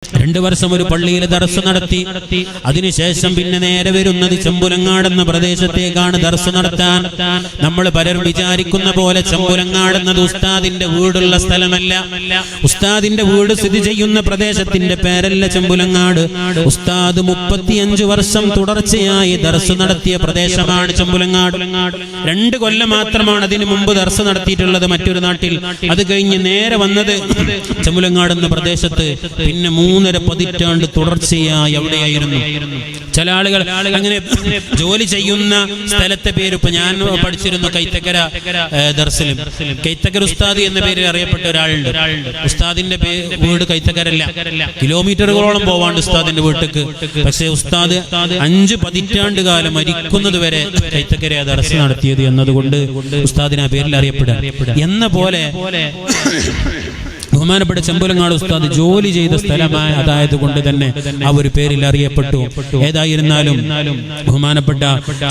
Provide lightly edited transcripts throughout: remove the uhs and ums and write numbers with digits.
2 വർഷം ഒരു പള്ളിയിൽ ദർസ് നടത്തി. അതിനുശേഷം പിന്നെ നേരെ വരുന്നത് ചെമ്പുലങ്ങാട് എന്ന പ്രദേശത്തേക്കാണ് ദർസ് നടത്താൻ. നമ്മൾ പലരും വിചാരിക്കുന്ന പോലെ ചെമ്പുലങ്ങാട് എന്നത് ഉസ്താദിന്റെ വീടുള്ള സ്ഥലമല്ല. ഉസ്താദിന്റെ വീട് സ്ഥിതി ചെയ്യുന്ന പ്രദേശത്തിന്റെ പേരല്ല ചെമ്പുലങ്ങാട്. ഉസ്താദ് 35 വർഷം തുടർച്ചയായി ദർസ് നടത്തിയ പ്രദേശമാണ് ചെമ്പുലങ്ങാട്. 2 കൊല്ലം മാത്രമാണ് അതിനു മുമ്പ് ദർസ് നടത്തിയിട്ടുള്ളത് മറ്റൊരു നാട്ടിൽ. അത് കഴിഞ്ഞ് നേരെ വന്നത് ചെമ്പുലങ്ങാട് എന്ന പ്രദേശത്ത്. പിന്നെ 3.5 പതിറ്റാണ്ട് തുടർച്ചയായി അവിടെയായിരുന്നു. ചില ആളുകൾ അങ്ങനെ ജോലി ചെയ്യുന്ന സ്ഥലത്തെ പേര് ഇപ്പൊ ഞാൻ പഠിച്ചിരുന്നു കൈത്തക്കര ദർസിലും. കൈത്തക്കര ഉസ്താദ് എന്ന പേരിൽ അറിയപ്പെട്ട ഒരാളുണ്ട്. ഉസ്താദിന്റെ വീട് കൈത്തക്കരല്ല, കിലോമീറ്ററുകളോളം പോവാണ്ട് ഉസ്താദിന്റെ വീട്ടിക്ക്. പക്ഷേ ഉസ്താദ് 5 പതിറ്റാണ്ട് കാലം മരിക്കുന്നത് വരെ കൈത്തക്കര ദർസ് നടത്തിയത് എന്നതുകൊണ്ട് ഉസ്താദിന് ആ പേരിൽ അറിയപ്പെടുക. എന്ന പോലെ ബഹുമാനപ്പെട്ട ചെമ്പുലങ്ങാട് ഉസ്താദ് ജോലി ചെയ്ത സ്ഥലമായ അതായത് കൊണ്ട് തന്നെ ആ ഒരു പേരിൽ അറിയപ്പെട്ടു. ഏതായിരുന്നാലും ബഹുമാനപ്പെട്ട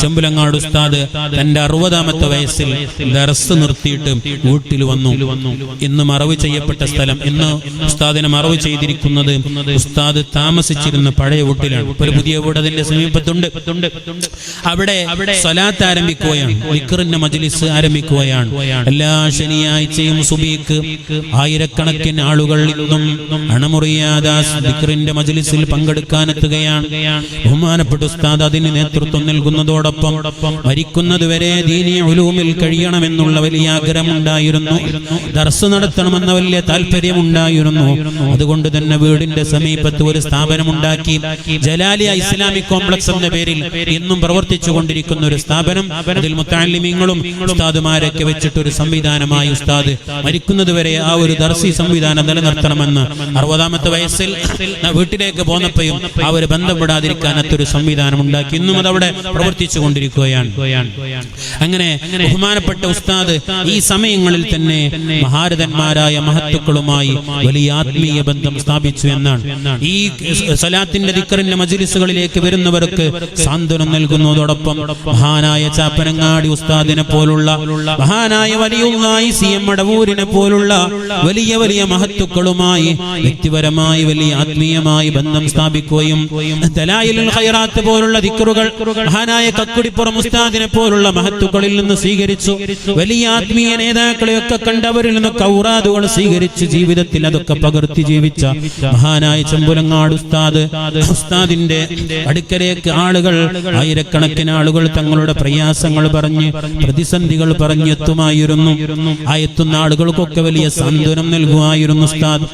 ചെമ്പുലങ്ങാട് ഉസ്താദ് തന്റെ 60ാമത്തെ വയസ്സിൽ ദർസ് നിർത്തിയിട്ട് വീട്ടിൽ വന്നു. ഇന്ന് മറവ് ചെയ്യപ്പെട്ട സ്ഥലം, ഇന്ന് ഉസ്താദിനെ മറവ് ചെയ്തിരിക്കുന്നത് ഉസ്താദ് താമസിച്ചിരുന്ന പഴയ വീട്ടിലാണ്. ഒരു പുതിയ വീട് അതിന്റെ സമീപത്തുണ്ട്. അവിടെ സ്വലാത്ത് ആരംഭിക്കുകയാണ്, ദിക്റിന്റെ മജ്ലിസ് ആരംഭിക്കുകയാണ്. എല്ലാ ശനിയാഴ്ചയും സുബീക്ക് ആയിരക്കണക്കിന് ആളുകൾ ഇന്നും അണമുറിയാതെ ദിക്റിന്റെ മജ്ലിസിൽ പങ്കെടുക്കാനെത്തുകയാണ്. ബഹുമാനപ്പെട്ട ഉസ്താദ് അതിന് നേതൃത്വം നൽകുന്നതോടൊപ്പം മരിക്കുന്നതുവരെ ദീനി ഉലൂമിൽ കഴിയണമെന്നുള്ള വലിയ ആഗ്രഹമുണ്ടായിരുന്നു. ദർസ് നടത്തണമെന്ന വലിയ താല്പര്യമുണ്ടായിരുന്നു. അതുകൊണ്ട് തന്നെ വീടിന്റെ സമീപത്ത് ഒരു സ്ഥാപനമുണ്ടാക്കി. ജലാലിയ ഇസ്ലാമിക് കോംപ്ലക്സ് എന്ന പേരിൽ ഇന്നും പ്രവർത്തിച്ചു കൊണ്ടിരിക്കുന്ന ഒരു സ്ഥാപനം. അതിൽ മുത്തഅല്ലിമീങ്ങളും ഉസ്താദുമാരൊക്കെ വെച്ചിട്ടൊരു സംവിധാനമായി ഉസ്താദ് മരിക്കുന്നതുവരെ ആ ഒരു ദർസി സംവിധാനം നിലനിർത്തണമെന്ന് 60ാമത്തെ വയസ്സിൽ വീട്ടിലേക്ക് പോന്നപ്പോഴും ആ ഒരു ബന്ധം വിടാതിരിക്കാൻ അതൊരു സംവിധാനം ഉണ്ടാക്കി. ഇന്നും അതവിടെ പ്രവർത്തിച്ചു കൊണ്ടിരിക്കുകയാണ്. അങ്ങനെ ബഹുമാനപ്പെട്ട ഉസ്താദ് ഈ സമയങ്ങളിൽ തന്നെ മഹാരഥന്മാരായ മഹത്തുക്കളുമായി വലിയ ആത്മീയ ബന്ധം സ്ഥാപിച്ചു എന്നാണ്. ഈ സലാത്തിന്റെ ദിക്റിന്റെ മജ്ലിസുകളിലേക്ക് വരുന്നവർക്ക് സാന്ത്വനം നൽകുന്നതോടൊപ്പം മഹാനായ ചാപ്പനങ്ങാടി ഉസ്താദിനെ പോലുള്ള, മഹാനായ വലിയുള്ളാഹി സി.എം. മടവൂരിനെ പോലുള്ള വലിയ വലിയ മഹത്തുക്കളുമായി വ്യക്തിപരമായി വലിയ ആത്മീയമായി ബന്ധം സ്ഥാപിക്കുകയും ദലായിലുൽ ഖൈറാത്ത് പോലുള്ള ദിക്റുകൾ മഹാനായ കക്കുടിപ്പുറം ഉസ്താദിനെ പോലുള്ള മഹത്തുക്കളിൽ നിന്ന് സ്വീകരിച്ചു. വലിയ ആത്മീയ നേതാക്കളെയൊക്കെ കണ്ടവരിൽ നിന്നൊക്കെ ഔറാദുകൾ സ്വീകരിച്ച് ജീവിതത്തിൽ അതൊക്കെ പകർത്തി ജീവിച്ച മഹാനായ ചെമ്പുലങ്ങാട് ഉസ്താദിന്റെ അടുക്കലേക്ക് ആളുകൾ, ആയിരക്കണക്കിന് ആളുകൾ തങ്ങളുടെ പ്രയാസങ്ങൾ പറഞ്ഞ് പ്രതിസന്ധികൾ പറഞ്ഞെത്തുമായിരുന്നു. ആ എത്തുന്ന ആളുകൾക്കൊക്കെ വലിയ സാന്ത്വനം നൽകുമായിരുന്നു ഉസ്താദ്.